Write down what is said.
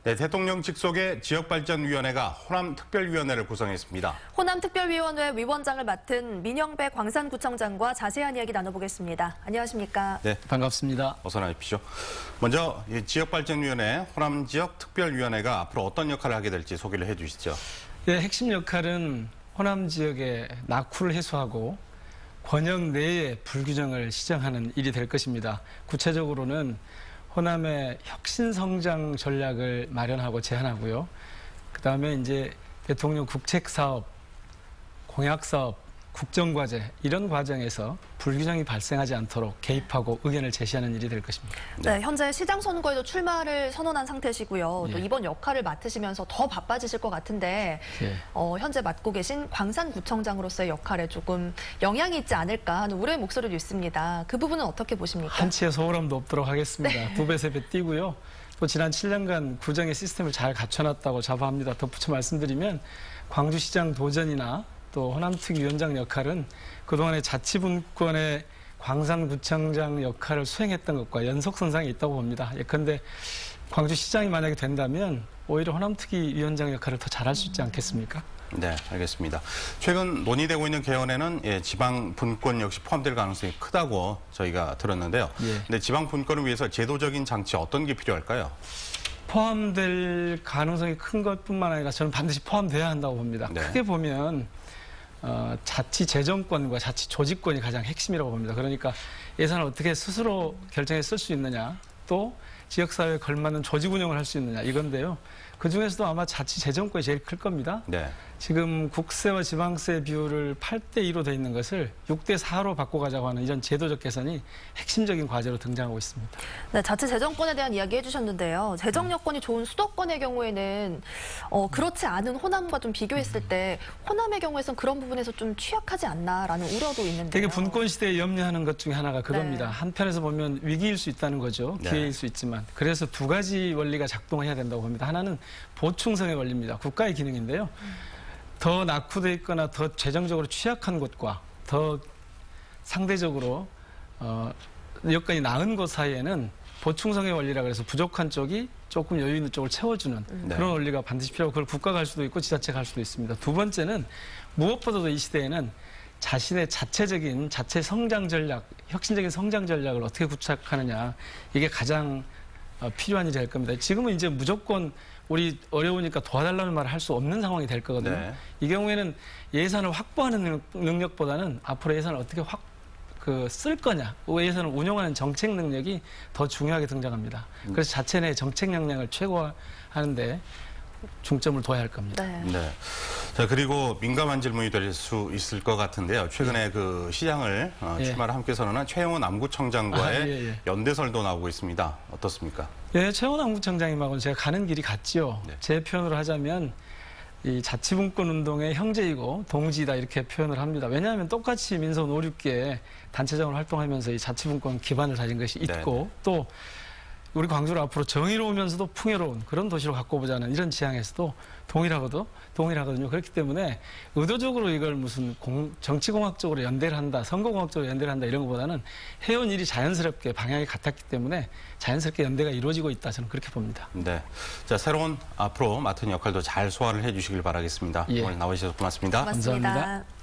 네, 대통령 직속의 지역발전위원회가 호남특별위원회를 구성했습니다. 호남특별위원회 위원장을 맡은 민영배 광산구청장과 자세한 이야기 나눠보겠습니다. 안녕하십니까? 네, 반갑습니다. 어서 나십시오. 먼저 이 지역발전위원회, 호남지역특별위원회가 앞으로 어떤 역할을 하게 될지 소개를 해주시죠. 네, 핵심 역할은 호남 지역의 낙후를 해소하고 권역 내의 불균형을 시정하는 일이 될 것입니다. 구체적으로는 호남의 혁신성장 전략을 마련하고 제안하고요. 그다음에 이제 대통령 국책사업, 공약사업, 국정과제 이런 과정에서 불균형이 발생하지 않도록 개입하고 의견을 제시하는 일이 될 것입니다. 네, 현재 시장 선거에도 출마를 선언한 상태시고요. 또 예. 이번 역할을 맡으시면서 더 바빠지실 것 같은데 예. 현재 맡고 계신 광산구청장으로서의 역할에 조금 영향이 있지 않을까 하는 우려의 목소리도 있습니다. 그 부분은 어떻게 보십니까? 한치의 소홀함도 없도록 하겠습니다. 네. 2배, 3배 뛰고요. 또 지난 7년간 구정의 시스템을 잘 갖춰놨다고 자부합니다. 덧붙여 말씀드리면 광주시장 도전이나 또 호남특위원장 역할은 그동안의 자치분권의 광산구청장 역할을 수행했던 것과 연속선상에 있다고 봅니다. 예컨대 광주시장이 만약에 된다면 오히려 호남특위위원장 역할을 더 잘할 수 있지 않겠습니까? 네, 알겠습니다. 최근 논의되고 있는 개헌에는 지방 분권 역시 포함될 가능성이 크다고 저희가 들었는데요. 예. 근데 지방 분권을 위해서 제도적인 장치 어떤 게 필요할까요? 포함될 가능성이 큰 것뿐만 아니라 저는 반드시 포함돼야 한다고 봅니다. 네. 크게 보면 자치 재정권과 자치 조직권이 가장 핵심이라고 봅니다. 그러니까 예산을 어떻게 스스로 결정해 쓸 수 있느냐, 또 지역사회에 걸맞는 조직 운영을 할 수 있느냐 이건데요. 그중에서도 아마 자치 재정권이 제일 클 겁니다. 네. 지금 국세와 지방세 비율을 8대2로 돼 있는 것을 6대4로 바꿔가자고 하는 이런 제도적 개선이 핵심적인 과제로 등장하고 있습니다. 네, 자치 재정권에 대한 이야기 해주셨는데요. 재정 여건이 좋은 수도권의 경우에는 그렇지 않은 호남과 좀 비교했을 때 호남의 경우에선 그런 부분에서 좀 취약하지 않나라는 우려도 있는데요. 되게 분권 시대에 염려하는 것 중에 하나가 그겁니다. 네. 한편에서 보면 위기일 수 있다는 거죠. 네. 기회일 수 있지만. 그래서 두 가지 원리가 작동해야 된다고 봅니다. 하나는 보충성의 원리입니다. 국가의 기능인데요. 더 낙후돼 있거나 더 재정적으로 취약한 곳과 더 상대적으로 여건이 나은 곳 사이에는 보충성의 원리라 그래서 부족한 쪽이 조금 여유 있는 쪽을 채워주는 네. 그런 원리가 반드시 필요하고 그걸 국가가 할 수도 있고 지자체가 할 수도 있습니다. 두 번째는 무엇보다도 이 시대에는 자신의 자체적인 자체 성장 전략, 혁신적인 성장 전략을 어떻게 구축하느냐 이게 가장 필요한 일이 될 겁니다. 지금은 이제 무조건 우리 어려우니까 도와달라는 말을 할 수 없는 상황이 될 거거든요. 네. 이 경우에는 예산을 확보하는 능력보다는 앞으로 예산을 어떻게 쓸 거냐, 예산을 운용하는 정책 능력이 더 중요하게 등장합니다. 그래서 자체 내 정책 역량을 최고화하는데 중점을 둬야 할 겁니다. 네. 네. 자, 그리고 민감한 질문이 될 수 있을 것 같은데요. 최근에 그 시장을 예. 출마를 함께 선언한 최영원 남구청장과의 예. 연대설도 나오고 있습니다. 어떻습니까? 예, 최원남구청장님하고는 제가 가는 길이 같지요. 네. 제 표현으로 하자면 이 자치분권 운동의 형제이고 동지이다 이렇게 표현을 합니다. 왜냐하면 똑같이 민선 5, 6개 단체장으로 활동하면서 이 자치분권 기반을 다진 것이 있고 네네. 또 우리 광주를 앞으로 정의로우면서도 풍요로운 그런 도시로 갖고 보자는 이런 지향에서도 동일하거든요. 그렇기 때문에 의도적으로 이걸 무슨 정치공학적으로 연대를 한다, 선거공학적으로 연대를 한다 이런 것보다는 해온 일이 자연스럽게 방향이 같았기 때문에 자연스럽게 연대가 이루어지고 있다. 저는 그렇게 봅니다. 네. 자, 새로운 앞으로 맡은 역할도 잘 소화를 해주시길 바라겠습니다. 예. 오늘 나와주셔서 고맙습니다. 고맙습니다. 감사합니다.